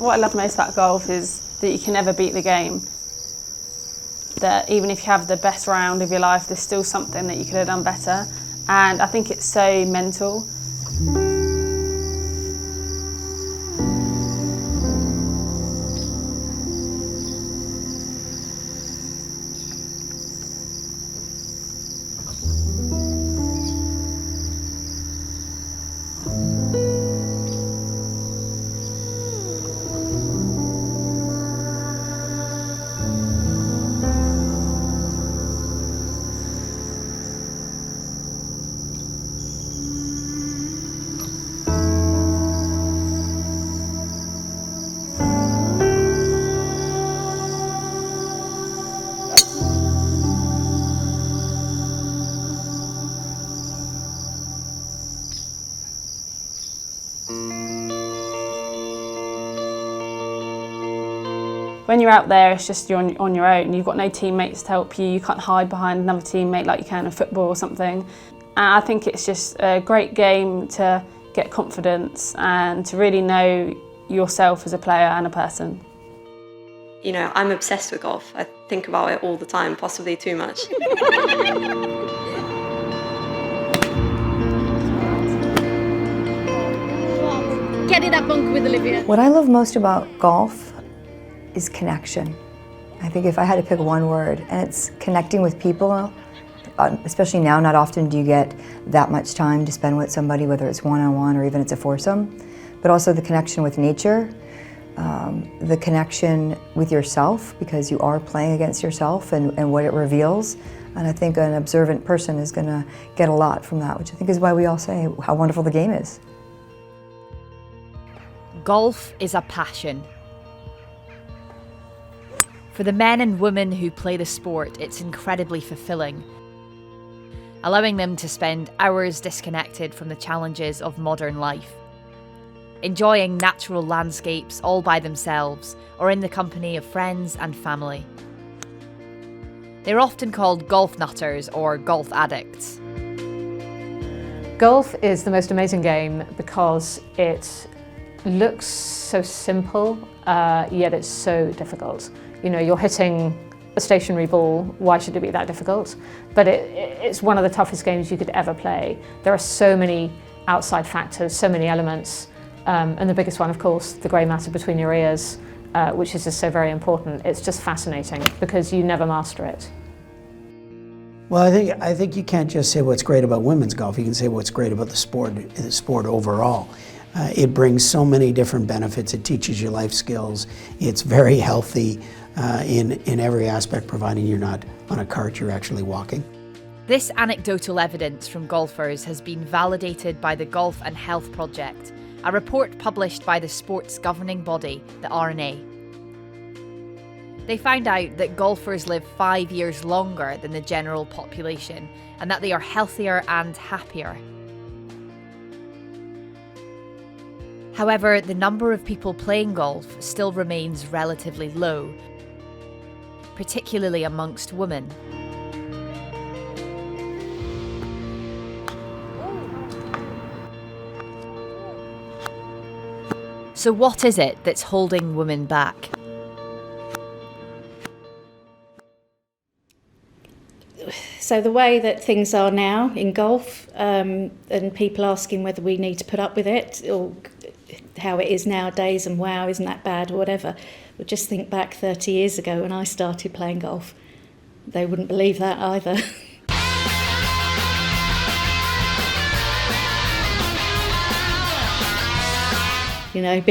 What I love most about golf is that you can never beat the game. That even if you have the best round of your life, there's still something that you could have done better. And I think it's so mental. When you're out there, it's just you're on your own. You've got no teammates to help you. You can't hide behind another teammate like you can in football or something. And I think it's just a great game to get confidence and to really know yourself as a player and a person. You know, I'm obsessed with golf. I think about it all the time, possibly too much. Get it up, Uncle, with Olivia. What I love most about golf is connection. I think if I had to pick one word, and it's connecting with people, especially now, not often do you get that much time to spend with somebody, whether it's one-on-one or even it's a foursome, but also the connection with nature, the connection with yourself, because you are playing against yourself and what it reveals. And I think an observant person is going to get a lot from that, which I think is why we all say how wonderful the game is. Golf is a passion. For the men and women who play the sport, it's incredibly fulfilling, allowing them to spend hours disconnected from the challenges of modern life, enjoying natural landscapes all by themselves or in the company of friends and family. They're often called golf nutters or golf addicts. Golf is the most amazing game because it looks so simple, yet it's so difficult. You know, you're hitting a stationary ball, why should it be that difficult? But it's one of the toughest games you could ever play. There are so many outside factors, so many elements, and the biggest one, of course, the grey matter between your ears, which is just so very important. It's just fascinating because you never master it. Well, I think you can't just say what's great about women's golf. You can say what's great about the sport overall. It brings so many different benefits. It teaches you life skills. It's very healthy in every aspect, providing you're not on a cart, you're actually walking. This anecdotal evidence from golfers has been validated by the Golf and Health Project, a report published by the sport's governing body, the R&A. They found out that golfers live 5 years longer than the general population and that they are healthier and happier. However, the number of people playing golf still remains relatively low, particularly amongst women. So what is it that's holding women back? So the way that things are now in golf, and people asking whether we need to put up with it, or how it is nowadays, and wow, isn't that bad, or whatever. But just think back 30 years ago when I started playing golf. They wouldn't believe that either. You know,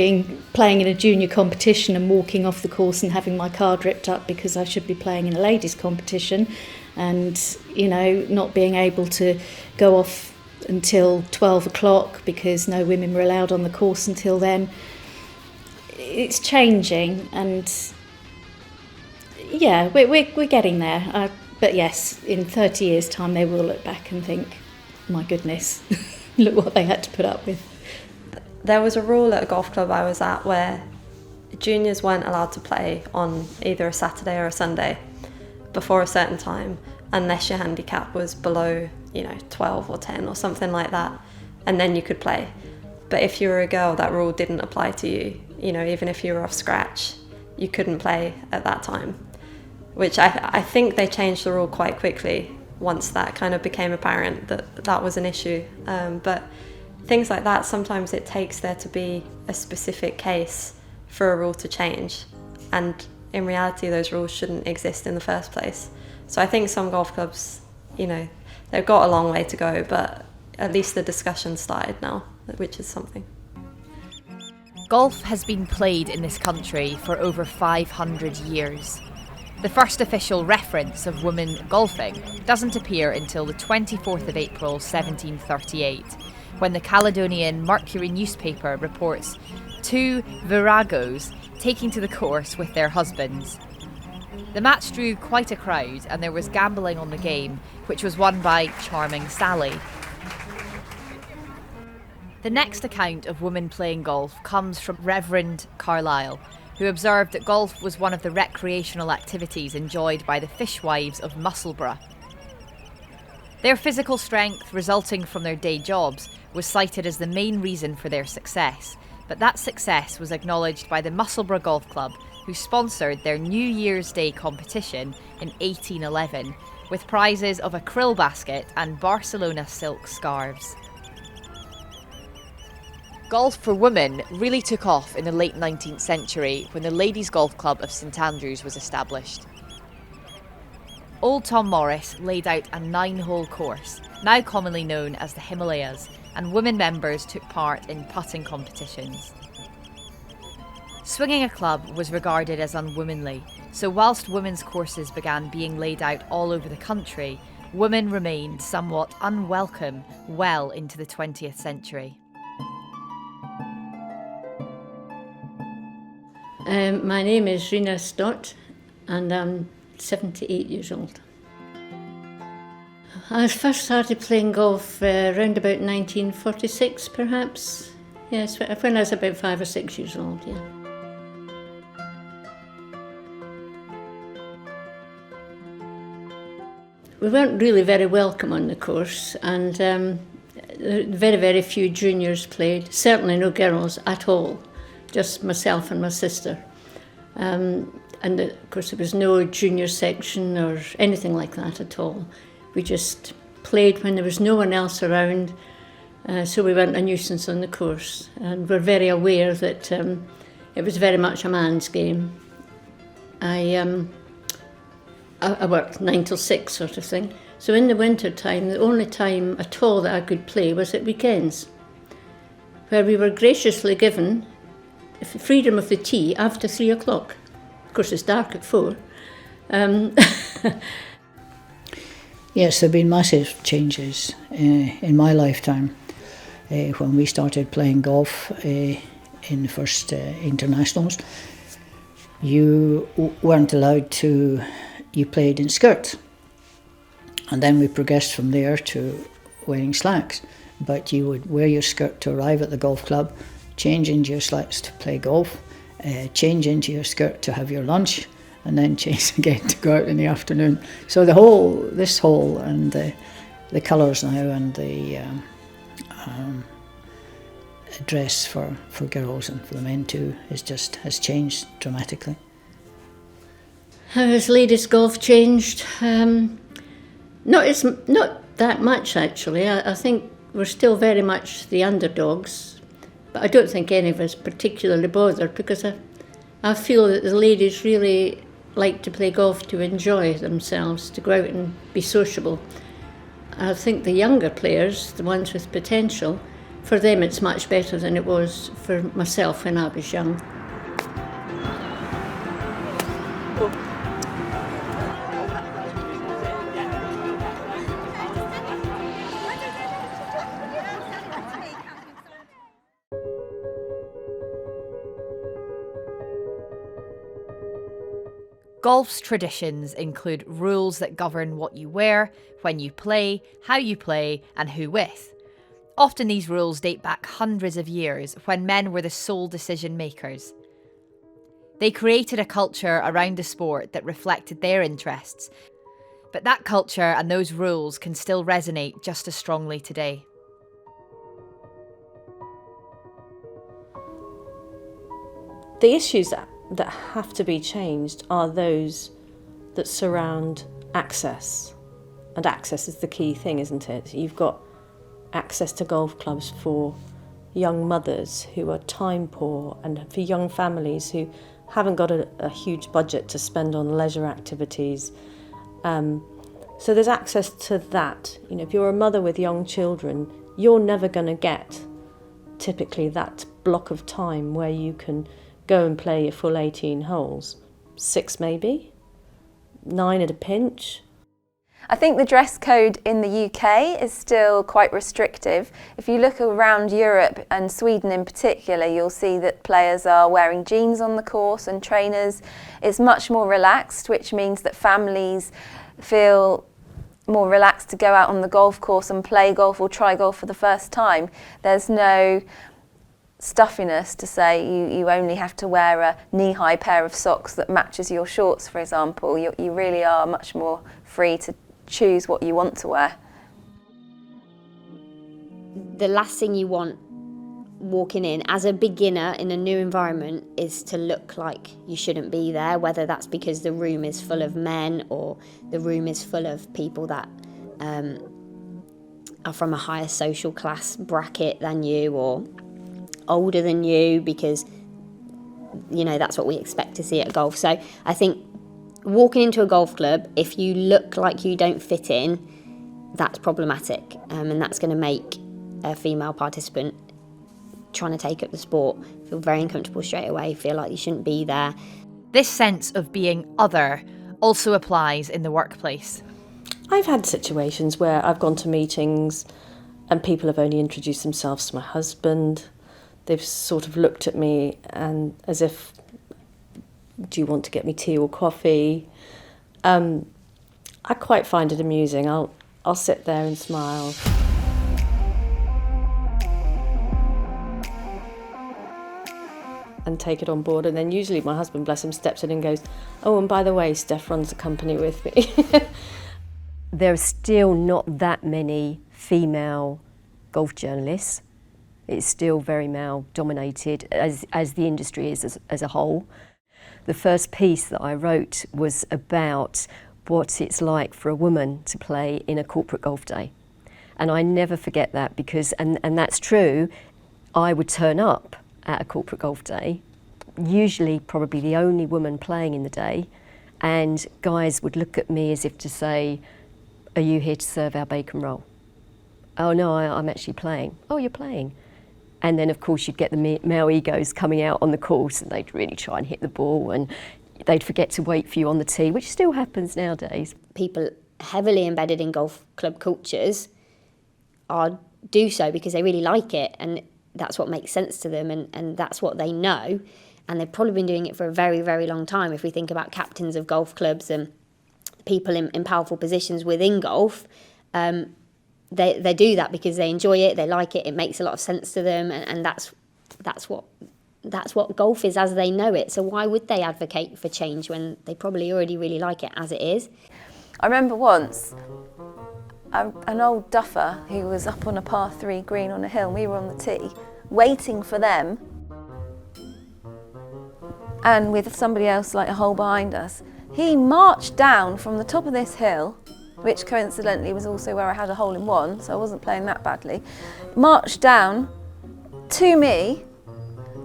playing in a junior competition and walking off the course and having my card ripped up because I should be playing in a ladies' competition, and, you know, not being able to go off until 12 o'clock because no women were allowed on the course until then. It's changing, and yeah, we're getting there. But yes, in 30 years' time, they will look back and think, my goodness, look what they had to put up with. There was a rule at a golf club I was at where juniors weren't allowed to play on either a Saturday or a Sunday before a certain time unless your handicap was below, 12 or 10 or something like that, and then you could play. But if you were a girl, that rule didn't apply to you, you know, even if you were off scratch, you couldn't play at that time, which I think they changed the rule quite quickly once that kind of became apparent that that was an issue. But things like that, sometimes it takes there to be a specific case for a rule to change, and in reality those rules shouldn't exist in the first place. So I think some golf clubs, you know, they've got a long way to go, but at least the discussion started now, which is something. Golf has been played in this country for over 500 years. The first official reference of women golfing doesn't appear until the 24th of April 1738, when the Caledonian Mercury newspaper reports 2 viragos taking to the course with their husbands. The match drew quite a crowd, and there was gambling on the game, which was won by Charming Sally. The next account of women playing golf comes from Reverend Carlyle, who observed that golf was one of the recreational activities enjoyed by the fishwives of Musselburgh. Their physical strength resulting from their day jobs was cited as the main reason for their success, but that success was acknowledged by the Musselburgh Golf Club, who sponsored their New Year's Day competition in 1811, with prizes of a krill basket and Barcelona silk scarves. Golf for women really took off in the late 19th century when the Ladies' Golf Club of St Andrews was established. Old Tom Morris laid out a 9-hole course, now commonly known as the Himalayas, and women members took part in putting competitions. Swinging a club was regarded as unwomanly, so whilst women's courses began being laid out all over the country, women remained somewhat unwelcome well into the 20th century. My name is Rena Stott and I'm 78 years old. I first started playing golf around about 1946 perhaps. Yes, when I was about 5 or 6 years old, yeah. We weren't really very welcome on the course, and very, very few juniors played, certainly no girls at all. Just myself and my sister. And of course there was no junior section or anything like that at all. We just played when there was no one else around, so we weren't a nuisance on the course. And we're very aware that it was very much a man's game. I worked 9 till 6 sort of thing. So in the winter time, the only time at all that I could play was at weekends, where we were graciously given freedom of the tee after 3 o'clock. Of course, it's dark at 4. Yes, there have been massive changes in my lifetime. When we started playing golf in the first internationals, you weren't allowed to, you played in skirts. And then we progressed from there to wearing slacks. But you would wear your skirt to arrive at the golf club, change into your slacks to play golf, change into your skirt to have your lunch, and then change again to go out in the afternoon. So this whole and the colours now and the dress for girls and for the men too has changed dramatically. How has ladies' golf changed? Not that much actually. I think we're still very much the underdogs. But I don't think any of us particularly bothered, because I feel that the ladies really like to play golf to enjoy themselves, to go out and be sociable. I think the younger players, the ones with potential, for them it's much better than it was for myself when I was young. Golf's traditions include rules that govern what you wear, when you play, how you play, and who with. Often these rules date back hundreds of years, when men were the sole decision makers. They created a culture around the sport that reflected their interests, but that culture and those rules can still resonate just as strongly today. The issues that have to be changed are those that surround access. And access is the key thing, isn't it? You've got access to golf clubs for young mothers who are time poor and for young families who haven't got a huge budget to spend on leisure activities. So there's access to that. You know, if you're a mother with young children, you're never going to get typically that block of time where you can go and play your full 18 holes. 6 maybe, 9 at a pinch. I think the dress code in the UK is still quite restrictive. If you look around Europe and Sweden in particular, you'll see that players are wearing jeans on the course and trainers. It's much more relaxed, which means that families feel more relaxed to go out on the golf course and play golf or try golf for the first time. There's no stuffiness to say you only have to wear a knee-high pair of socks that matches your shorts, for example. You really are much more free to choose what you want to wear. The last thing you want walking in as a beginner in a new environment is to look like you shouldn't be there, whether that's because the room is full of men or the room is full of people that are from a higher social class bracket than you or older than you, because you know that's what we expect to see at golf. So I think walking into a golf club, if you look like you don't fit in, that's problematic, and that's going to make a female participant trying to take up the sport feel very uncomfortable straight away, feel like you shouldn't be there. This sense of being other also applies in the workplace. I've had situations where I've gone to meetings and people have only introduced themselves to my husband. They've sort of looked at me and as if, do you want to get me tea or coffee? I quite find it amusing. I'll sit there and smile. And take it on board, and then usually my husband, bless him, steps in and goes, oh, and by the way, Steph runs the company with me. There's still not that many female golf journalists. It's still very male dominated, as the industry is as a whole. The first piece that I wrote was about what it's like for a woman to play in a corporate golf day. And I never forget that because, and that's true, I would turn up at a corporate golf day, usually probably the only woman playing in the day, and guys would look at me as if to say, are you here to serve our bacon roll? Oh no, I'm actually playing. Oh, you're playing. And then of course you'd get the male egos coming out on the course and they'd really try and hit the ball and they'd forget to wait for you on the tee, which still happens nowadays. People heavily embedded in golf club cultures do so because they really like it and that's what makes sense to them and that's what they know, and they've probably been doing it for a very, very long time. If we think about captains of golf clubs and people in powerful positions within golf, they do that because they enjoy it, they like it, it makes a lot of sense to them, and that's what golf is as they know it. So why would they advocate for change when they probably already really like it as it is? I remember once an old duffer who was up on a par 3 green on a hill, and we were on the tee waiting for them, and with somebody else like a hole behind us. He marched down from the top of this hill, which coincidentally was also where I had a hole-in-one, so I wasn't playing that badly, marched down to me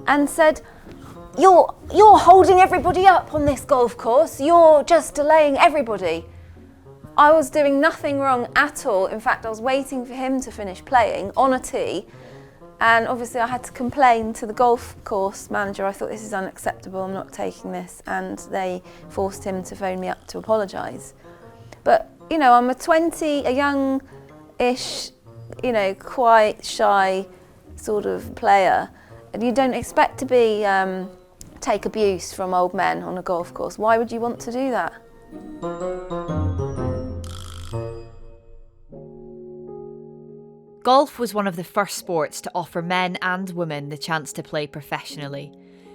and said, you're holding everybody up on this golf course, you're just delaying everybody. I was doing nothing wrong at all. In fact, I was waiting for him to finish playing on a tee, and obviously I had to complain to the golf course manager. I thought, this is unacceptable, I'm not taking this, and they forced him to phone me up to apologise. But, you know, I'm a young-ish, you know, quite shy sort of player, and you don't expect to take abuse from old men on a golf course. Why would you want to do that? Golf was one of the first sports to offer men and women the chance to play professionally,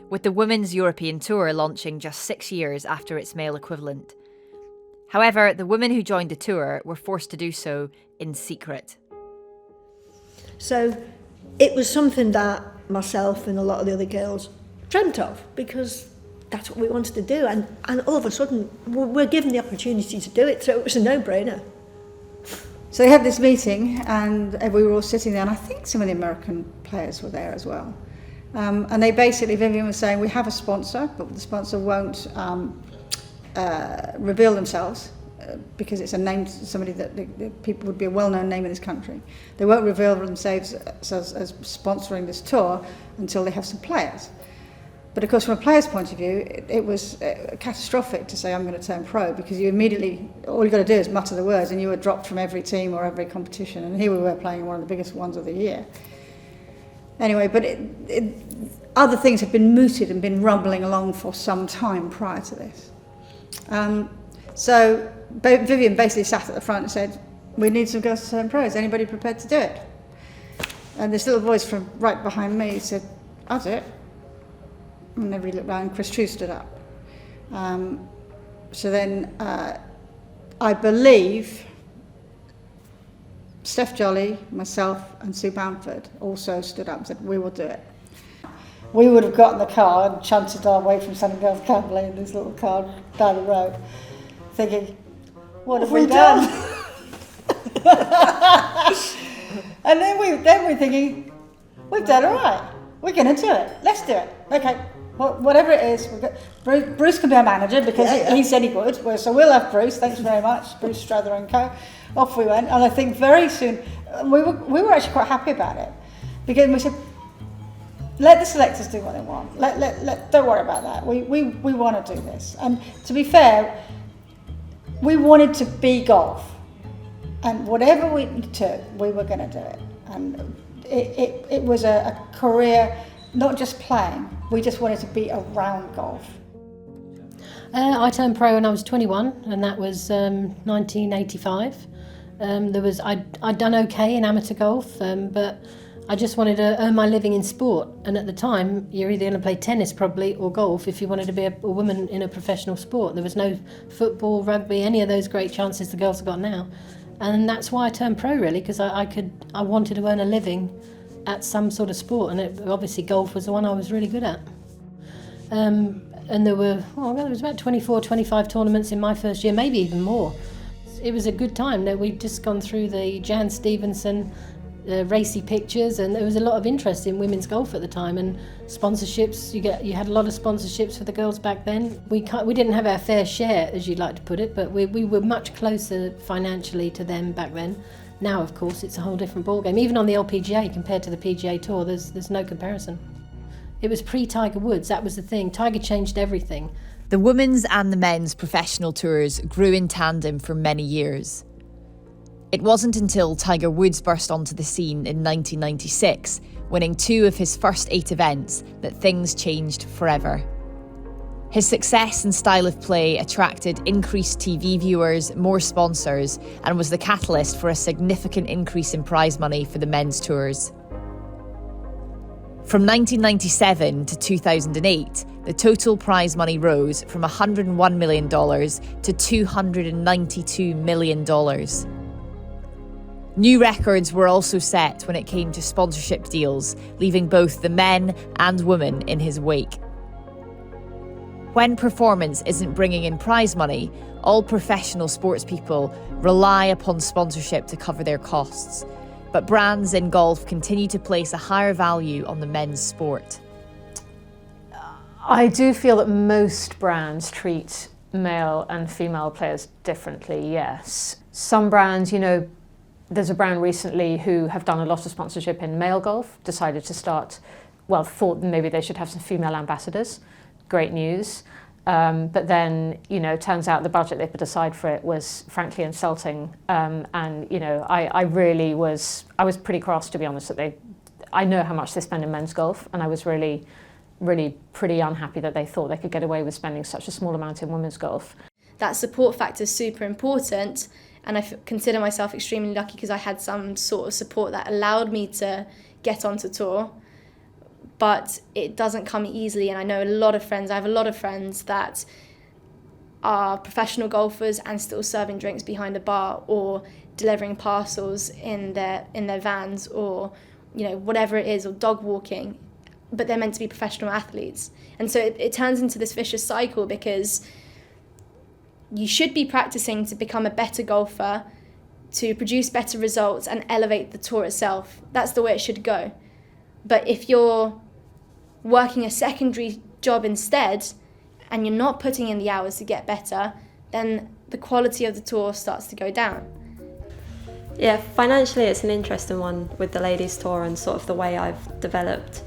with the Women's European Tour launching just 6 years after its male equivalent. However, the women who joined the tour were forced to do so in secret. So it was something that myself and a lot of the other girls dreamt of, because that's what we wanted to do, and all of a sudden we're given the opportunity to do it, so it was a no-brainer. So they had this meeting, and we were all sitting there, and I think some of the American players were there as well. And they basically, Vivian was saying, we have a sponsor, but the sponsor won't reveal themselves because it's a name, somebody that the people would be a well-known name in this country. They won't reveal themselves as sponsoring this tour until they have some players. But of course, from a player's point of view, it was catastrophic to say, I'm going to turn pro, because you immediately, all you've got to do is mutter the words, and you were dropped from every team or every competition. And here we were playing in one of the biggest ones of the year. Anyway, but other things have been mooted and been rumbling along for some time prior to this. So Vivian basically sat at the front and said, we need some girls to turn pro. Is anybody prepared to do it? And this little voice from right behind me said, I'll do it. And everybody looked round, Chris True stood up. So then I believe Steph Jolly, myself and Sue Bamford also stood up and said, we will do it. We would have got in the car and chanted our way from Sunny Girls Camberley in this little car down the road, thinking, what have we done? And then we're thinking, we've done all right. We're going to do it. Let's do it. Okay, whatever it is. Bruce can be our manager because he said he would. So we'll have Bruce. Thanks very much, Bruce Strother and co. Off we went, and I think very soon we were actually quite happy about it, because we said, let the selectors do what they want. Don't worry about that. We want to do this. And to be fair, we wanted to be golf, and whatever we took, we were going to do it. And it was a career, not just playing. We just wanted to be around golf. I turned pro when I was 21, and that was 1985. I'd done okay in amateur golf, but I just wanted to earn my living in sport. And at the time, you're either going to play tennis probably or golf if you wanted to be a woman in a professional sport. There was no football, rugby, any of those great chances the girls have got now. And that's why I turned pro, really, because I wanted to earn a living at some sort of sport, and obviously golf was the one I was really good at. And there was about 24, 25 tournaments in my first year, maybe even more. It was a good time. We'd just gone through the Jan Stevenson racy pictures, and there was a lot of interest in women's golf at the time, and sponsorships. You had a lot of sponsorships for the girls back then. We didn't have our fair share, as you'd like to put it, but we were much closer financially to them back then. Now, of course, it's a whole different ballgame. Even on the LPGA compared to the PGA Tour, there's no comparison. It was pre-Tiger Woods, that was the thing. Tiger changed everything. The women's and the men's professional tours grew in tandem for many years. It wasn't until Tiger Woods burst onto the scene in 1996, winning 2 of his first 8 events, that things changed forever. His success and style of play attracted increased TV viewers, more sponsors, and was the catalyst for a significant increase in prize money for the men's tours. From 1997 to 2008, the total prize money rose from $101 million to $292 million. New records were also set when it came to sponsorship deals, leaving both the men and women in his wake. When performance isn't bringing in prize money, all professional sports people rely upon sponsorship to cover their costs. But brands in golf continue to place a higher value on the men's sport. I do feel that most brands treat male and female players differently, yes. Some brands, there's a brand recently who have done a lot of sponsorship in male golf, decided to start, thought maybe they should have some female ambassadors. Great news. But then, turns out the budget they put aside for it was frankly insulting. I was pretty cross, to be honest, that I know how much they spend in men's golf, and I was really pretty unhappy that they thought they could get away with spending such a small amount in women's golf. That support factor is super important, and I consider myself extremely lucky because I had some sort of support that allowed me to get onto tour. But it doesn't come easily, and I have a lot of friends that are professional golfers and still serving drinks behind a bar or delivering parcels in their vans or whatever it is, or dog walking. but they're meant to be professional athletes. And so it turns into this vicious cycle, because you should be practicing to become a better golfer, to produce better results and elevate the tour itself. That's the way it should go. But if you're working a secondary job instead, and you're not putting in the hours to get better, then the quality of the tour starts to go down. Yeah, financially it's an interesting one with the ladies tour and sort of the way I've developed,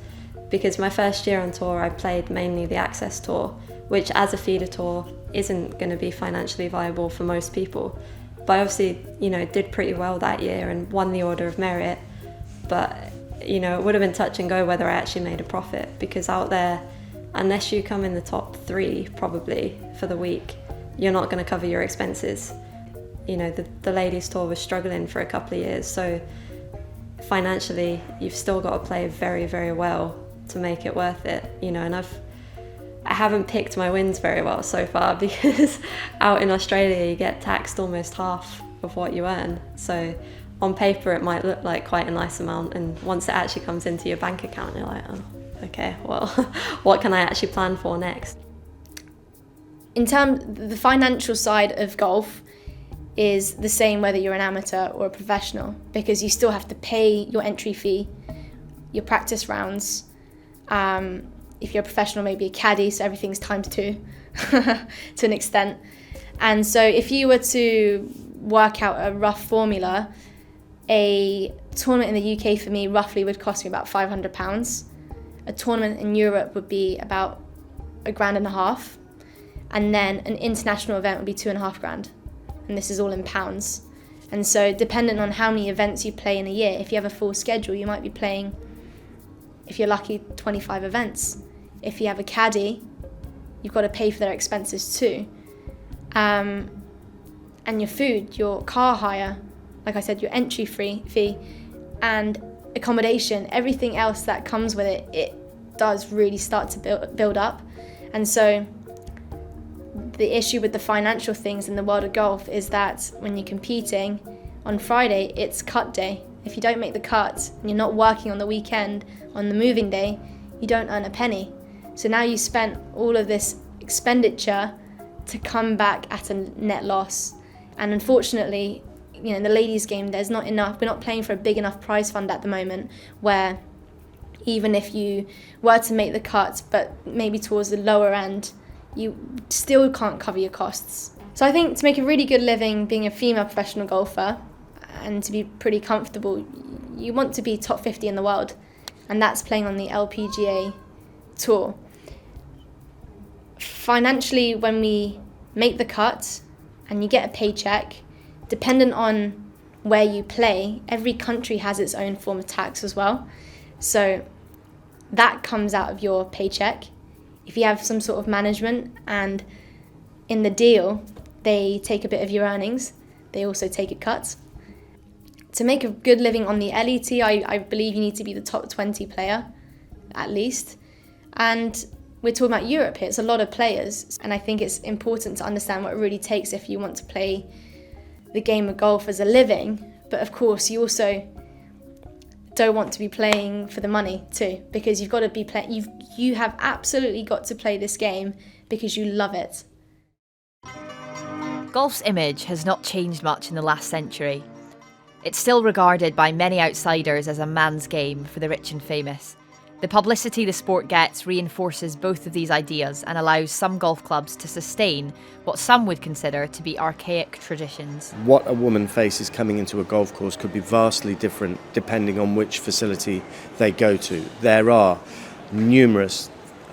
because my first year on tour I played mainly the Access Tour, which as a feeder tour isn't going to be financially viable for most people. But I obviously, did pretty well that year and won the Order of Merit, but it would have been touch and go whether I actually made a profit, because out there, unless you come in the top 3 probably for the week, you're not going to cover your expenses. The ladies tour was struggling for a couple of years, so financially you've still got to play very, very well to make it worth it, and I haven't picked my wins very well so far, because out in Australia you get taxed almost half of what you earn. So on paper it might look like quite a nice amount, and once it actually comes into your bank account you're like, oh, okay, well, what can I actually plan for next? In terms, the financial side of golf is the same whether you're an amateur or a professional, because you still have to pay your entry fee, your practice rounds. If you're a professional, maybe a caddy, so everything's times 2 to an extent. And so if you were to work out a rough formula, a tournament in the UK for me roughly would cost me about £500. A tournament in Europe would be about £1,500, and then an international event would be £2,500. And this is all in pounds. And so depending on how many events you play in a year, if you have a full schedule, you might be playing, if you're lucky, 25 events. If you have a caddy, you've got to pay for their expenses too. And your food, your car hire, like I said, your entry fee, and accommodation, everything else that comes with it, it does really start to build up. And so the issue with the financial things in the world of golf is that when you're competing on Friday, it's cut day. If you don't make the cut and you're not working on the weekend, on the moving day, you don't earn a penny. So now you spent all of this expenditure to come back at a net loss. And unfortunately, in the ladies' game, there's not enough. We're not playing for a big enough prize fund at the moment, where even if you were to make the cut, but maybe towards the lower end, you still can't cover your costs. So I think to make a really good living being a female professional golfer and to be pretty comfortable, you want to be top 50 in the world, and that's playing on the LPGA tour. Financially, when we make the cut and you get a paycheck, dependent on where you play, every country has its own form of tax as well. So that comes out of your paycheck. If you have some sort of management and in the deal they take a bit of your earnings, they also take a cut. To make a good living on the LET, I believe you need to be the top 20 player, at least. And we're talking about Europe here, it's a lot of players, and I think it's important to understand what it really takes if you want to play the game of golf as a living. But of course, you also don't want to be playing for the money too, because you've got to be you have absolutely got to play this game because you love it. Golf's image has not changed much in the last century. It's still regarded by many outsiders as a man's game for the rich and famous. The publicity the sport gets reinforces both of these ideas and allows some golf clubs to sustain what some would consider to be archaic traditions. What a woman faces coming into a golf course could be vastly different depending on which facility they go to. There are numerous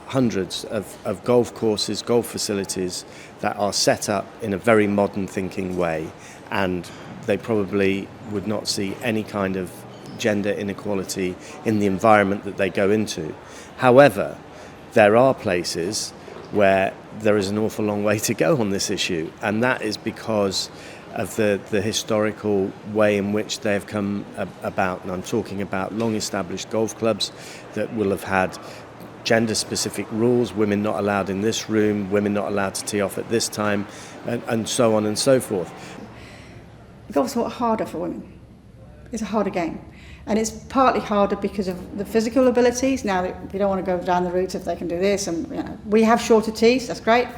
hundreds of golf courses, golf facilities that are set up in a very modern thinking way, and they probably would not see any kind of gender inequality in the environment that they go into. However, there are places where there is an awful long way to go on this issue, and that is because of the historical way in which they have come about. And I'm talking about long-established golf clubs that will have had gender-specific rules, women not allowed in this room, women not allowed to tee off at this time, and so on and so forth. Golf's a lot harder for women. It's a harder game. And it's partly harder because of the physical abilities. Now, we don't want to go down the route if they can do this, and we have shorter tees, that's great.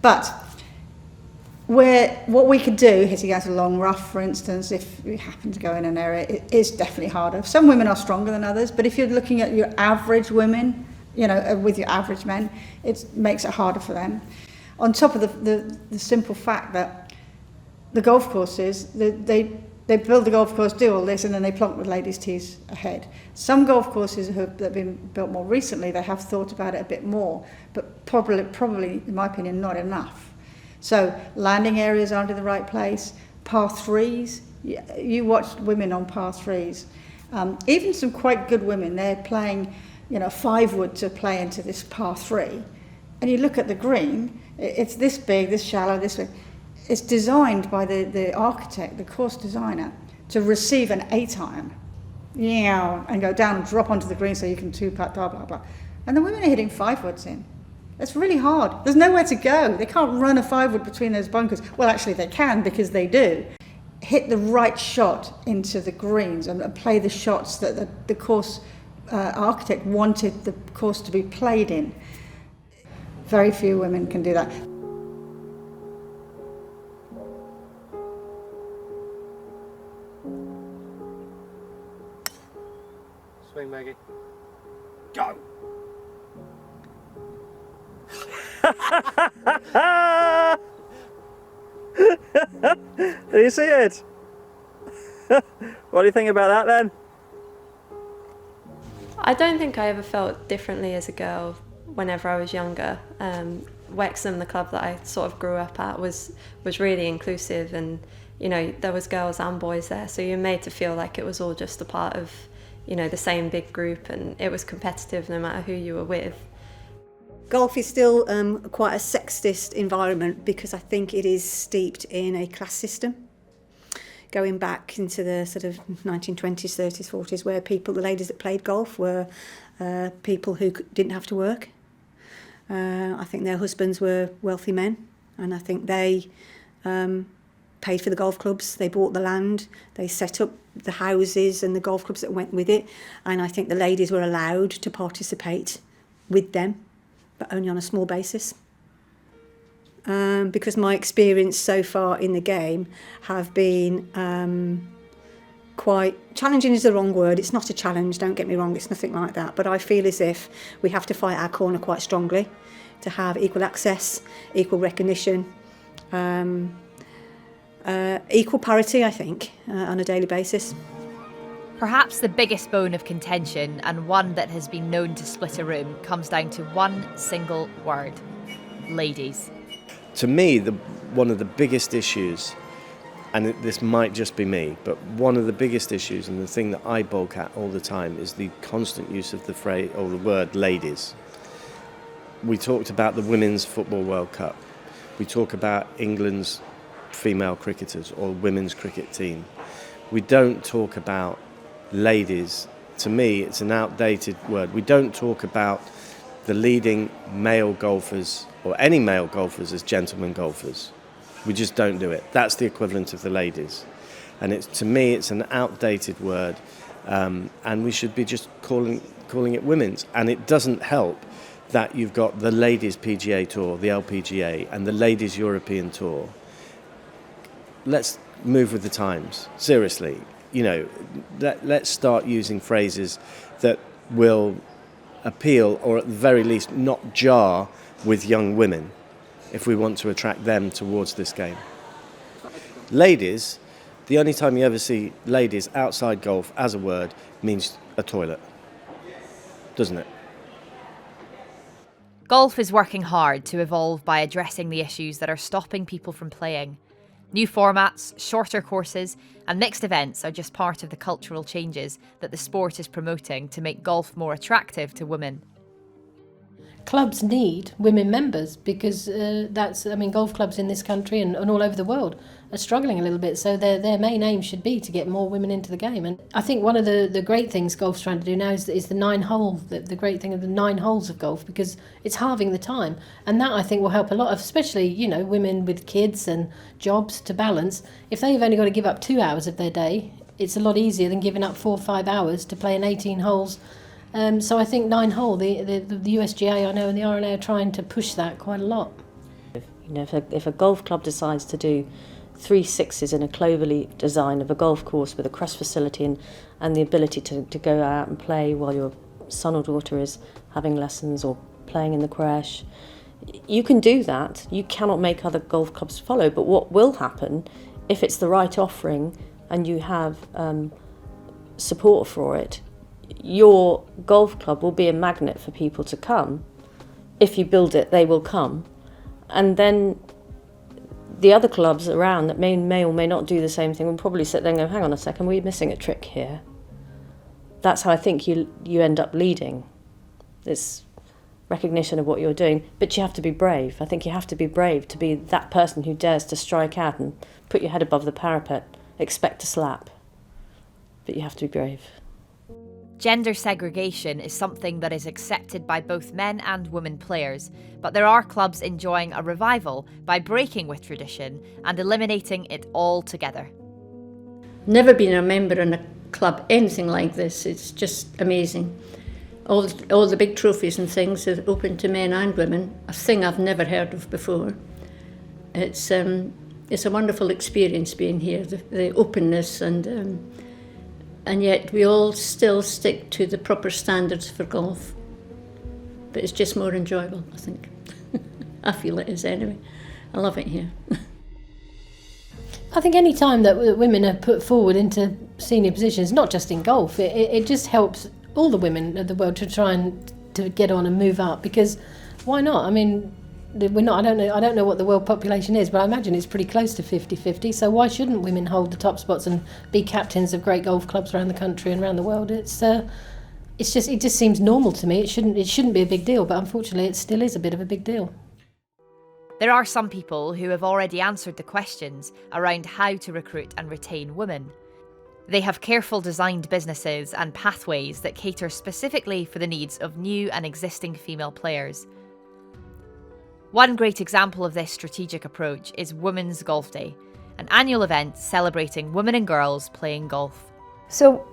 But what we could do, hitting out a long rough, for instance, if we happen to go in an area, it is definitely harder. Some women are stronger than others, but if you're looking at your average women, with your average men, it makes it harder for them. On top of the simple fact that the golf courses, they build the golf course, do all this, and then they plonk the ladies' tees ahead. Some golf courses that have been built more recently, they have thought about it a bit more, but probably, in my opinion, not enough. So landing areas aren't in the right place. Par threes, you watch women on par threes. Even some quite good women, they're playing, 5-wood to play into this par three. And you look at the green, it's this big, this shallow, this big. It's designed by the architect, the course designer, to receive an 8-iron, and go down and drop onto the green so you can 2-putt, blah, blah, blah. And the women are hitting 5-woods in. It's really hard. There's nowhere to go. They can't run a 5-wood between those bunkers. Well, actually they can, because they do. Hit the right shot into the greens and play the shots that the course architect wanted the course to be played in. Very few women can do that. Swing, Maggie. Go! Do you see it? What do you think about that then? I don't think I ever felt differently as a girl whenever I was younger. Wexham, the club that I sort of grew up at, was really inclusive, and there was girls and boys there, so you're made to feel like it was all just a part of the same big group, and it was competitive no matter who you were with. Golf is still quite a sexist environment because I think it is steeped in a class system. Going back into the sort of 1920s, 30s, 40s, where the ladies that played golf were people who didn't have to work. I think their husbands were wealthy men, and I think they paid for the golf clubs, they bought the land, they set up the houses and the golf clubs that went with it, and I think the ladies were allowed to participate with them, but only on a small basis. Because my experience so far in the game have been quite challenging is the wrong word. It's not a challenge, don't get me wrong, it's nothing like that. But I feel as if we have to fight our corner quite strongly to have equal access, equal recognition, equal parity, I think, on a daily basis. Perhaps the biggest bone of contention, and one that has been known to split a room, comes down to one single word: ladies. To me, one of the biggest issues, and this might just be me, but one of the biggest issues, and the thing that I balk at all the time, is the constant use of the phrase or the word ladies. We talked about the Women's Football World Cup. We talk about England's female cricketers or women's cricket team. We don't talk about ladies. To me, it's an outdated word. We don't talk about the leading male golfers or any male golfers as gentlemen golfers. We just don't do it. That's the equivalent of the ladies. And to me, it's an outdated word, and we should be just calling it women's. And it doesn't help that you've got the Ladies PGA Tour, the LPGA, and the Ladies European Tour. Let's move with the times. Seriously, let's start using phrases that will appeal, or at the very least not jar with young women, if we want to attract them towards this game. Ladies, the only time you ever see ladies outside golf as a word means a toilet, doesn't it? Golf is working hard to evolve by addressing the issues that are stopping people from playing. New formats, shorter courses, and mixed events are just part of the cultural changes that the sport is promoting to make golf more attractive to women. Clubs need women members because golf clubs in this country and all over the world are struggling a little bit, so their main aim should be to get more women into the game. And I think one of the great things golf's trying to do now is the 9-hole, the great thing of the 9 holes of golf, because it's halving the time, and that I think will help a lot of, especially women with kids and jobs to balance. If they've only got to give up 2 hours of their day it's a lot easier than giving up 4 or 5 hours to play in 18 holes. So I think 9 hole, the USGA I know and the RNA are trying to push that quite a lot. You know, if a golf club decides to do 3 sixes in a cloverleaf design of a golf course with a crest facility and the ability to go out and play while your son or daughter is having lessons or playing in the creche, you can do that. You cannot make other golf clubs follow, but what will happen if it's the right offering and you have support for it, your golf club will be a magnet for people to come. If you build it, they will come. And then the other clubs around that may or may not do the same thing will probably sit there and go, hang on a second, we're missing a trick here. That's how I think you end up leading, this recognition of what you're doing. But you have to be brave. I think you have to be brave to be that person who dares to strike out and put your head above the parapet, expect to slap. But you have to be brave. Gender segregation is something that is accepted by both men and women players, but there are clubs enjoying a revival by breaking with tradition and eliminating it altogether. Never been a member in a club, anything like this. It's just amazing. All the big trophies and things are open to men and women, a thing I've never heard of before. It's a wonderful experience being here, the openness and yet we all still stick to the proper standards for golf. But it's just more enjoyable, I think. I feel it is anyway. I love it here. I think any time that women are put forward into senior positions, not just in golf, it just helps all the women of the world to try and to get on and move up, because why not? I mean, we're not. I don't know what the world population is, but I imagine it's pretty close to 50-50. So why shouldn't women hold the top spots and be captains of great golf clubs around the country and around the world? It just seems normal to me. It shouldn't be a big deal, but unfortunately, it still is a bit of a big deal. There are some people who have already answered the questions around how to recruit and retain women. They have careful designed businesses and pathways that cater specifically for the needs of new and existing female players. One great example of this strategic approach is Women's Golf Day, an annual event celebrating women and girls playing golf. So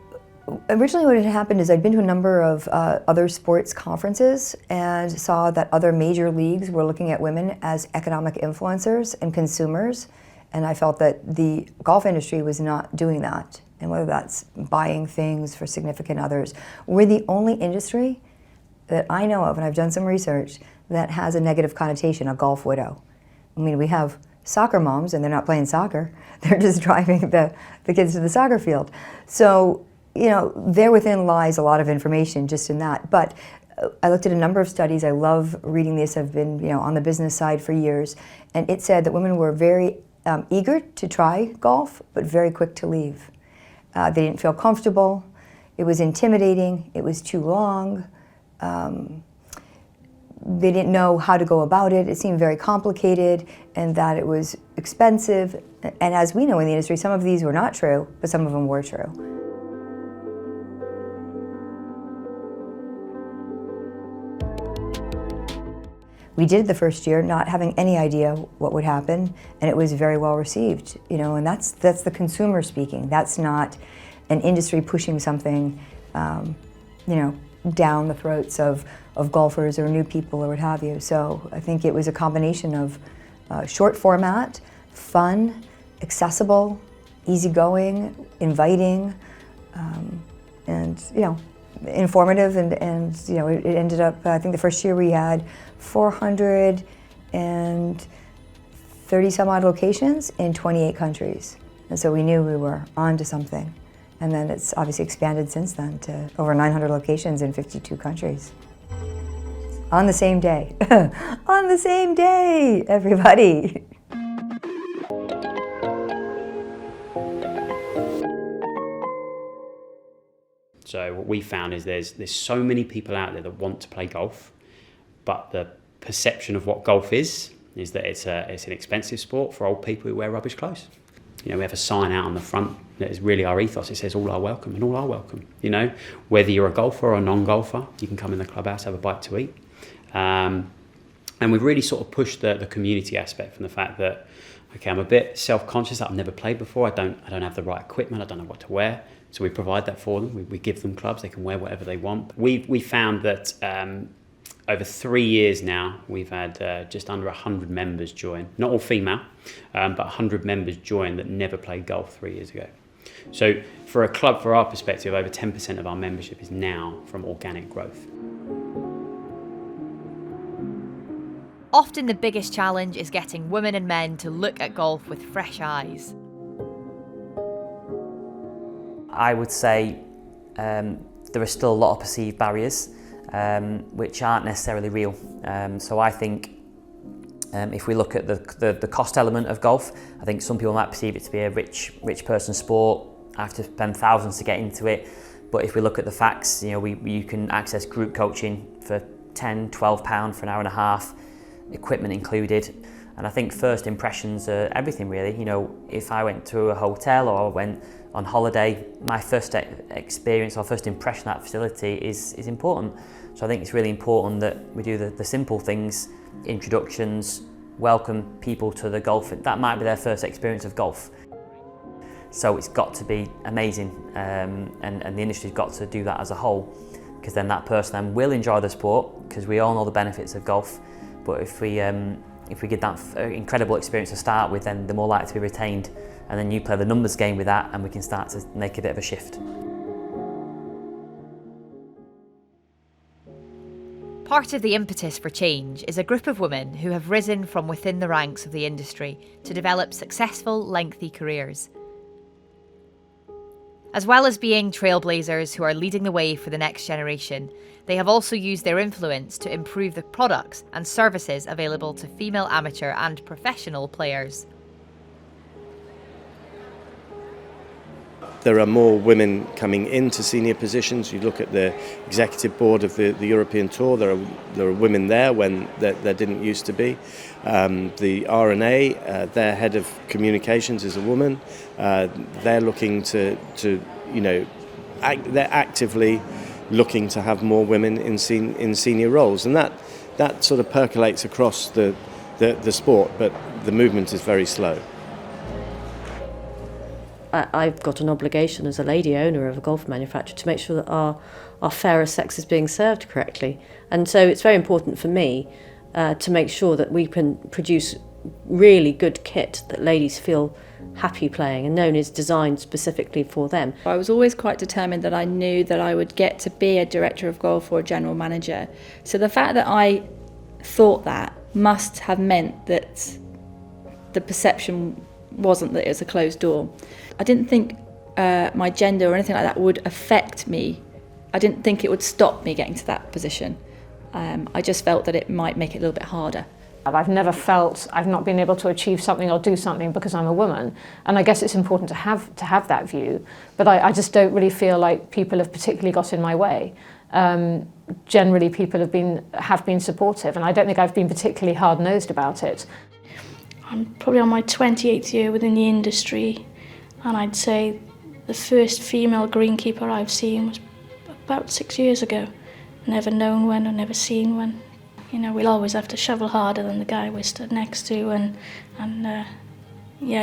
originally what had happened is I'd been to a number of other sports conferences and saw that other major leagues were looking at women as economic influencers and consumers, and I felt that the golf industry was not doing that. And whether that's buying things for significant others, we're the only industry that I know of, and I've done some research, that has a negative connotation, a golf widow. I mean, we have soccer moms, and they're not playing soccer. They're just driving the kids to the soccer field. So, you know, there within lies a lot of information just in that. But I looked at a number of studies. I love reading this. I've been, you know, on the business side for years. And it said that women were very eager to try golf, but very quick to leave. They didn't feel comfortable. It was intimidating. It was too long. They didn't know how to go about it. It seemed very complicated, and that it was expensive. And as we know in the industry, some of these were not true, but some of them were true. We did the first year not having any idea what would happen, and it was very well received. You know, and that's the consumer speaking. That's not an industry pushing something, you know, down the throats of golfers or new people or what have you. So I think it was a combination of short format, fun, accessible, easygoing, inviting, and, you know, informative, and you know, it ended up, I think the first year we had 430 some odd locations in 28 countries. And so we knew we were on to something. And then it's obviously expanded since then to over 900 locations in 52 countries. On the same day. On the same day, everybody. So what we found is there's so many people out there that want to play golf, but the perception of what golf is that it's an expensive sport for old people who wear rubbish clothes. You know, we have a sign out on the front that is really our ethos. It says all are welcome, and all are welcome. You know, whether you're a golfer or a non-golfer, you can come in the clubhouse, have a bite to eat. And we've really sort of pushed the community aspect from the fact that, okay, I'm a bit self-conscious that I've never played before. I don't have the right equipment. I don't know what to wear. So we provide that for them. We give them clubs. They can wear whatever they want. We found that over 3 years now, we've had just under 100 members join. Not all female, but 100 members join that never played golf 3 years ago. So for a club, for our perspective, over 10% of our membership is now from organic growth. Often the biggest challenge is getting women and men to look at golf with fresh eyes. I would say there are still a lot of perceived barriers which aren't necessarily real. So I think if we look at the cost element of golf, I think some people might perceive it to be a rich person's sport. I have to spend thousands to get into it. But if we look at the facts, you can access group coaching for £10, £12 for an hour and a half, equipment included. And I think first impressions are everything really. If I went to a hotel or I went on holiday, my first experience or first impression of that facility is important. So I think it's really important that we do the simple things, introductions, welcome people to the golf. That might be their first experience of golf. So it's got to be amazing, and the industry's got to do that as a whole, because then that person then will enjoy the sport, because we all know the benefits of golf. But if we get that incredible experience to start with, then they're more likely to be retained, and then you play the numbers game with that, and we can start to make a bit of a shift. Part of the impetus for change is a group of women who have risen from within the ranks of the industry to develop successful, lengthy careers. As well as being trailblazers who are leading the way for the next generation, they have also used their influence to improve the products and services available to female amateur and professional players. There are more women coming into senior positions. You look at the executive board of the European Tour, there are women there when there didn't used to be. The R&A, their head of communications is a woman. They're looking they're actively looking to have more women in senior roles, and that sort of percolates across the sport, but the movement is very slow. I've got an obligation as a lady owner of a golf manufacturer to make sure that our fairer sex is being served correctly. And so it's very important for me to make sure that we can produce really good kit that ladies feel happy playing, and known is designed specifically for them. I was always quite determined that I knew that I would get to be a director of golf or a general manager. So the fact that I thought that must have meant that the perception wasn't that it was a closed door. I didn't think my gender or anything like that would affect me. I didn't think it would stop me getting to that position. I just felt that it might make it a little bit harder. I've never felt I've not been able to achieve something or do something because I'm a woman, and I guess it's important to have that view, but I just don't really feel like people have particularly got in my way. Generally people have been supportive, and I don't think I've been particularly hard-nosed about it. I'm probably on my 28th year within the industry, and I'd say the first female greenkeeper I've seen was about 6 years ago. Never known one or never seen one. We'll always have to shovel harder than the guy we stood next to, and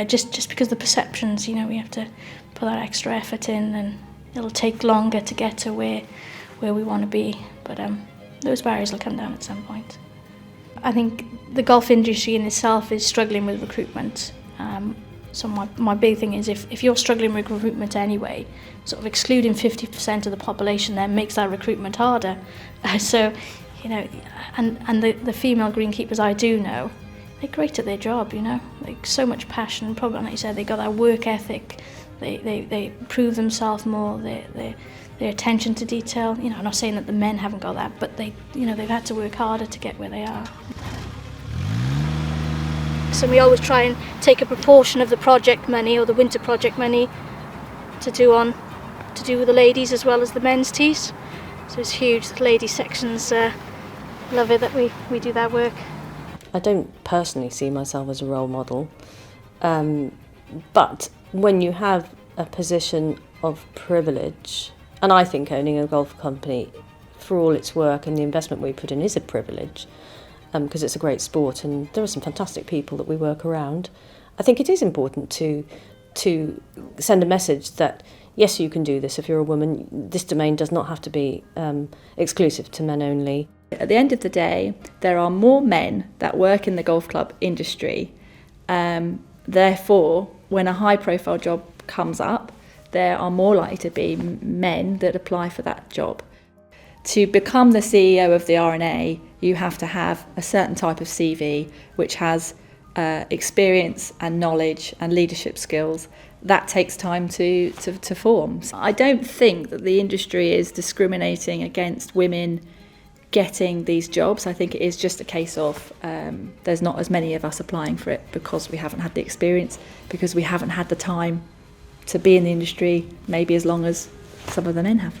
just because the perceptions, we have to put that extra effort in, and it'll take longer to get to where we want to be, but those barriers will come down at some point. I think the golf industry in itself is struggling with recruitment. So my big thing is if you're struggling with recruitment anyway, sort of excluding 50% of the population then makes that recruitment harder. And the female greenkeepers I do know, they're great at their job, like so much passion, probably like you said, they got that work ethic, they prove themselves more, their attention to detail. I'm not saying that the men haven't got that, but they've had to work harder to get where they are. So we always try and take a proportion of the project money or the winter project money to do with the ladies as well as the men's tees. So it's huge. The ladies sections love it that we do that work. I don't personally see myself as a role model, but when you have a position of privilege, and I think owning a golf company for all its work and the investment we put in is a privilege, because it's a great sport and there are some fantastic people that we work around. I think it is important to send a message that yes, you can do this if you're a woman. This domain does not have to be exclusive to men only. At the end of the day, there are more men that work in the golf club industry. Therefore, when a high-profile job comes up, there are more likely to be men that apply for that job. To become the CEO of the R&A, you have to have a certain type of CV which has experience and knowledge and leadership skills. That takes time to form. I don't think that the industry is discriminating against women getting these jobs. I think it is just a case of there's not as many of us applying for it because we haven't had the experience, because we haven't had the time to be in the industry maybe as long as some of the men have.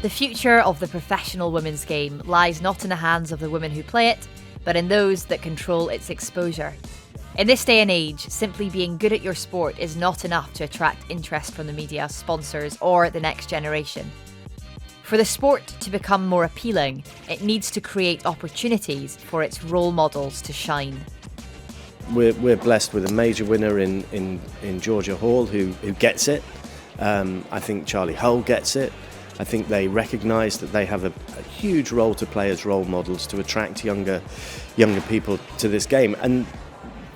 The future of the professional women's game lies not in the hands of the women who play it, but in those that control its exposure. In this day and age, simply being good at your sport is not enough to attract interest from the media, sponsors, or the next generation. For the sport to become more appealing, it needs to create opportunities for its role models to shine. We're blessed with a major winner in Georgia Hall who gets it. I think Charlie Hull gets it. I think they recognise that they have a huge role to play as role models to attract younger people to this game. And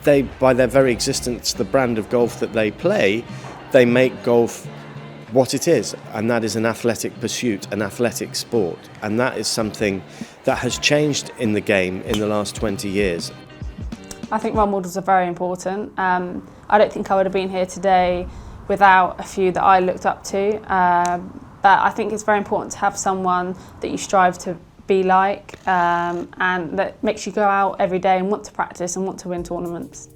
they, by their very existence, the brand of golf that they play, they make golf what it is, and that is an athletic pursuit, an athletic sport. And that is something that has changed in the game in the last 20 years. I think role models are very important. I don't think I would have been here today without a few that I looked up to. But I think it's very important to have someone that you strive to be like and that makes you go out every day and want to practice and want to win tournaments.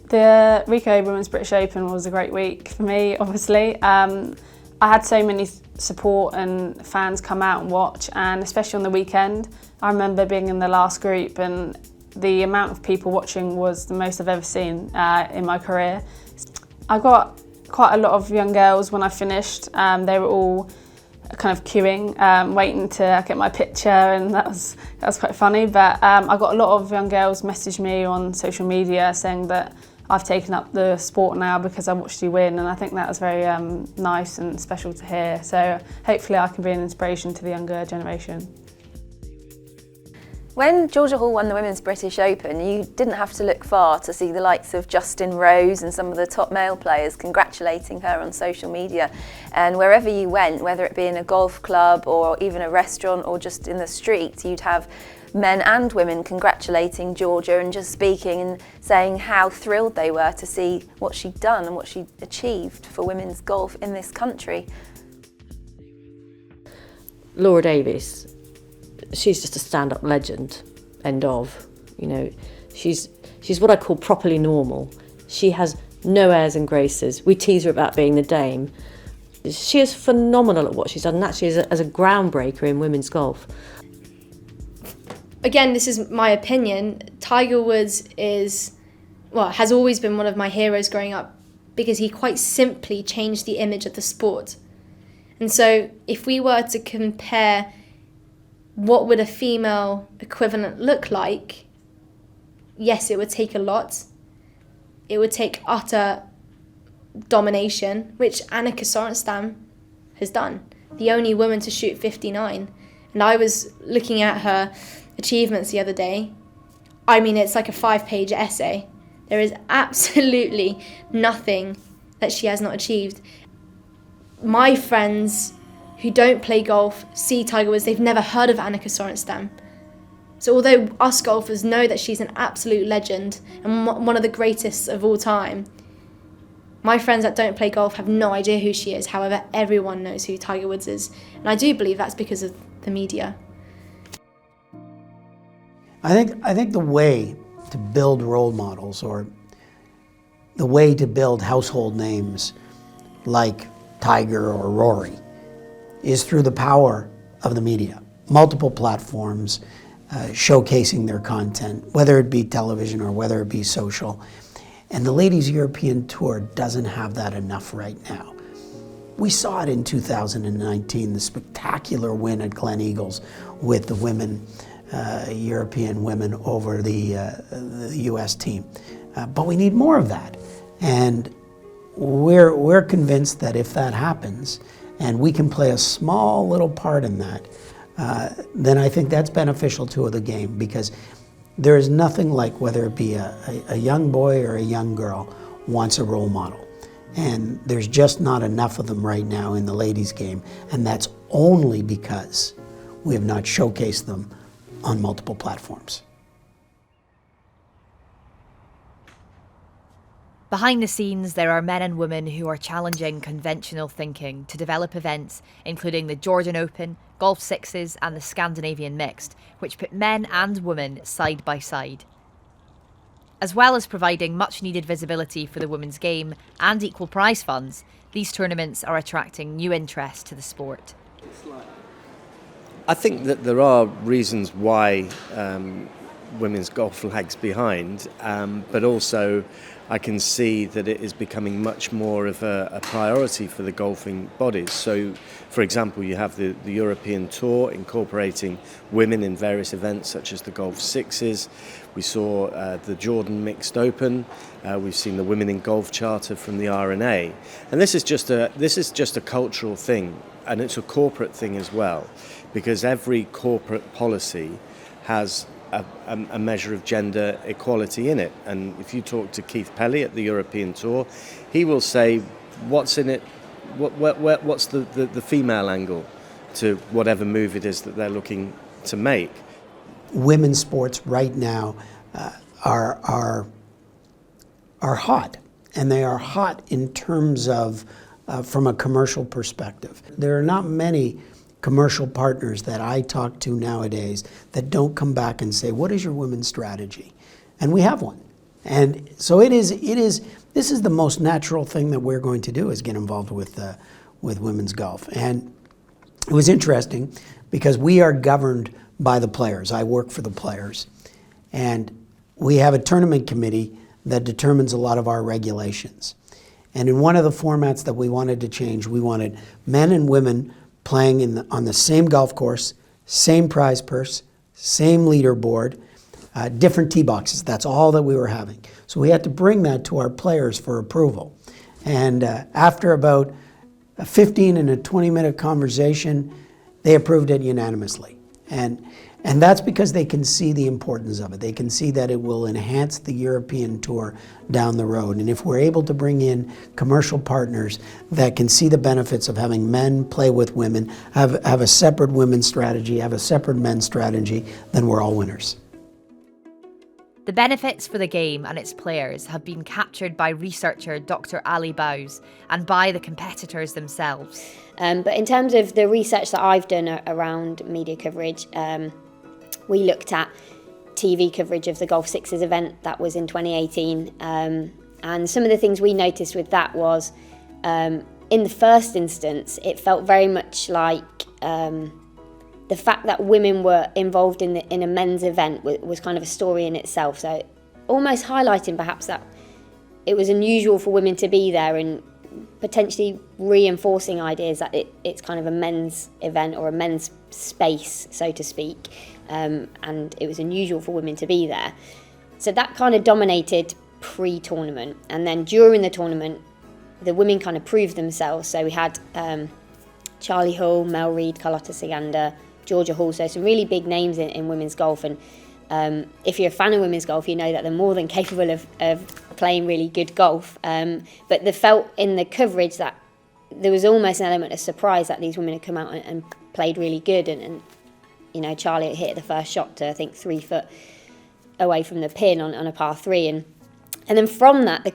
The Rico Women's British Open was a great week for me, obviously. I had so many support and fans come out and watch, and especially on the weekend. I remember being in the last group and the amount of people watching was the most I've ever seen in my career. I got quite a lot of young girls when I finished. They were all kind of queuing, waiting to get my picture, and that was quite funny. But I got a lot of young girls message me on social media saying that I've taken up the sport now because I watched you win, and I think that was very nice and special to hear. So hopefully I can be an inspiration to the younger generation. When Georgia Hall won the Women's British Open, you didn't have to look far to see the likes of Justin Rose and some of the top male players congratulating her on social media. And wherever you went, whether it be in a golf club or even a restaurant or just in the street, you'd have men and women congratulating Georgia and just speaking and saying how thrilled they were to see what she'd done and what she'd achieved for women's golf in this country. Laura Davies, she's just a stand-up legend, end of. You know, she's what I call properly normal. She has no airs and graces. We tease her about being the dame. She is phenomenal at what she's done, and actually as a groundbreaker in women's golf. Again, this is my opinion. Tiger Woods has always been one of my heroes growing up because he quite simply changed the image of the sport. And so if we were to compare what would a female equivalent look like, yes, it would take a lot. It would take utter domination, which Annika Sorenstam has done. The only woman to shoot 59. And I was looking at her achievements the other day. I mean, it's like a 5-page essay. There is absolutely nothing that she has not achieved. My friends who don't play golf see Tiger Woods, they've never heard of Annika Sorenstam. So although us golfers know that she's an absolute legend and one of the greatest of all time, my friends that don't play golf have no idea who she is. However, everyone knows who Tiger Woods is. And I do believe that's because of the media. I think the way to build role models, or the way to build household names like Tiger or Rory, is through the power of the media. Multiple platforms showcasing their content, whether it be television or whether it be social. And the Ladies European Tour doesn't have that enough right now. We saw it in 2019, the spectacular win at Glen Eagles with the women, European women over the US team. But we need more of that. And we're convinced that if that happens, and we can play a small little part in that, then I think that's beneficial to the game, because there is nothing like, whether it be a young boy or a young girl wants a role model. And there's just not enough of them right now in the ladies' game, and that's only because we have not showcased them on multiple platforms. Behind the scenes, there are men and women who are challenging conventional thinking to develop events including the Jordan Open, Golf Sixes and the Scandinavian Mixed, which put men and women side by side. As well as providing much needed visibility for the women's game and equal prize funds, these tournaments are attracting new interest to the sport. I think that there are reasons why women's golf lags behind, but also I can see that it is becoming much more of a priority for the golfing bodies. So, for example, you have the European Tour incorporating women in various events such as the Golf Sixes. We saw the Jordan Mixed Open. We've seen the Women in Golf Charter from the R&A. And this is just a cultural thing, and it's a corporate thing as well, because every corporate policy has a measure of gender equality in it. And if you talk to Keith Pelly at the European Tour, he will say, what's in it, what's the female angle to whatever move it is that they're looking to make. Women's sports right now are hot, and they are hot in terms of from a commercial perspective. There are not many commercial partners that I talk to nowadays that don't come back and say, what is your women's strategy? And we have one. And so this is the most natural thing that we're going to do, is get involved with women's golf. And it was interesting because we are governed by the players. I work for the players. And we have a tournament committee that determines a lot of our regulations. And in one of the formats that we wanted to change, we wanted men and women playing on the same golf course, same prize purse, same leaderboard, different tee boxes. That's all that we were having. So we had to bring that to our players for approval. And after about a 15 and a 20-minute conversation, they approved it unanimously. And that's because they can see the importance of it. They can see that it will enhance the European Tour down the road. And if we're able to bring in commercial partners that can see the benefits of having men play with women, have a separate women's strategy, have a separate men's strategy, then we're all winners. The benefits for the game and its players have been captured by researcher Dr. Ali Bowes and by the competitors themselves. But in terms of the research that I've done around media coverage, we looked at TV coverage of the Golf Sixes event that was in 2018. And some of the things we noticed with that was, in the first instance, it felt very much like the fact that women were involved in a men's event was kind of a story in itself. So almost highlighting perhaps that it was unusual for women to be there, and potentially reinforcing ideas that it's kind of a men's event or a men's space, so to speak, and it was unusual for women to be there. So that kind of dominated pre-tournament, and then during the tournament the women kind of proved themselves. So we had Charlie Hull, Mel Reid, Carlotta Ciganda, Georgia Hall, so some really big names in women's golf. And if you're a fan of women's golf, you know that they're more than capable of playing really good golf. But they felt in the coverage that there was almost an element of surprise that these women had come out and played really good. And you know, Charlie hit the first shot to, I think, 3 foot away from the pin on a par 3. And then from that,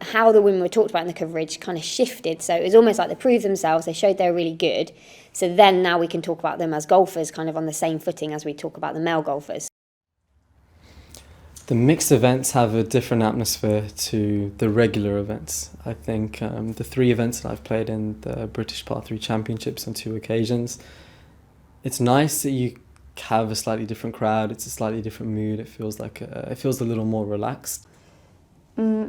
how the women were talked about in the coverage kind of shifted. So it was almost like they proved themselves, they showed they were really good. So then now we can talk about them as golfers kind of on the same footing as we talk about the male golfers. The mixed events have a different atmosphere to the regular events. I think the 3 events that I've played in the British Par 3 Championships on 2 occasions, it's nice that you have a slightly different crowd, it's a slightly different mood, it feels a little more relaxed.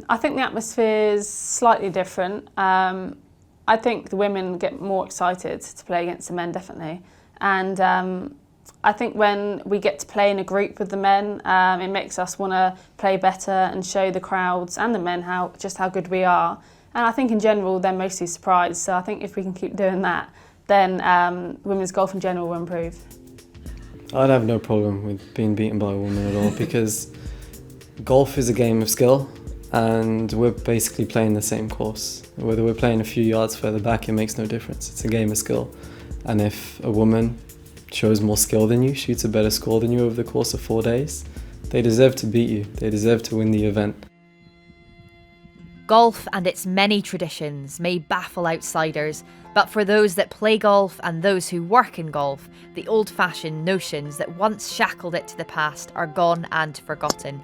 I think the atmosphere is slightly different. I think the women get more excited to play against the men, definitely. And I think when we get to play in a group with the men, it makes us want to play better and show the crowds and the men just how good we are. And I think in general, they're mostly surprised. So I think if we can keep doing that, then women's golf in general will improve. I'd have no problem with being beaten by a woman at all, because golf is a game of skill and we're basically playing the same course. Whether we're playing a few yards further back, it makes no difference. It's a game of skill. And if a woman shows more skill than you, shoots a better score than you over the course of 4 days, they deserve to beat you. They deserve to win the event. Golf and its many traditions may baffle outsiders, but for those that play golf and those who work in golf, the old-fashioned notions that once shackled it to the past are gone and forgotten.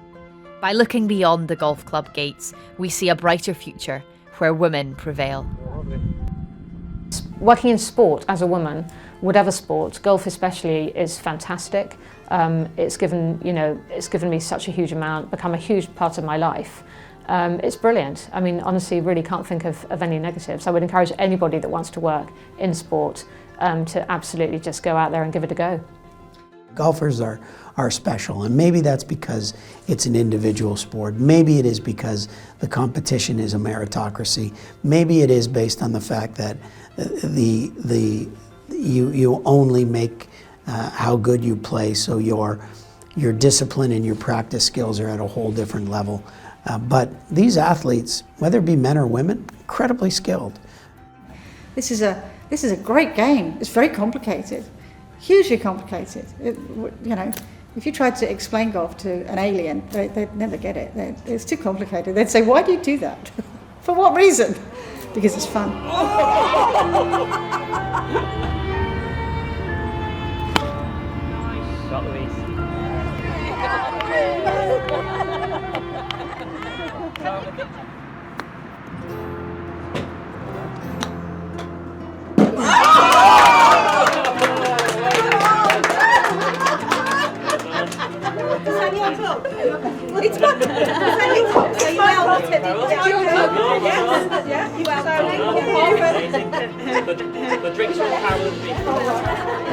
By looking beyond the golf club gates, we see a brighter future where women prevail. Working in sport as a woman, whatever sport, golf especially, is fantastic. It's given me such a huge amount, become a huge part of my life. It's brilliant. I mean, honestly, really can't think of any negatives. I would encourage anybody that wants to work in sport to absolutely just go out there and give it a go. Golfers are special, and maybe that's because it's an individual sport. Maybe it is because the competition is a meritocracy. Maybe it is based on the fact that you only make how good you play, so your discipline and your practice skills are at a whole different level. But these athletes, whether it be men or women, incredibly skilled. This is a great game. It's very complicated. Hugely complicated. If you tried to explain golf to an alien, they'd never get it. It's too complicated. They'd say, why do you do that? For what reason? Because it's fun. Got Louise. It's fun. So you outed it. Yeah, you outed it. The drinks are all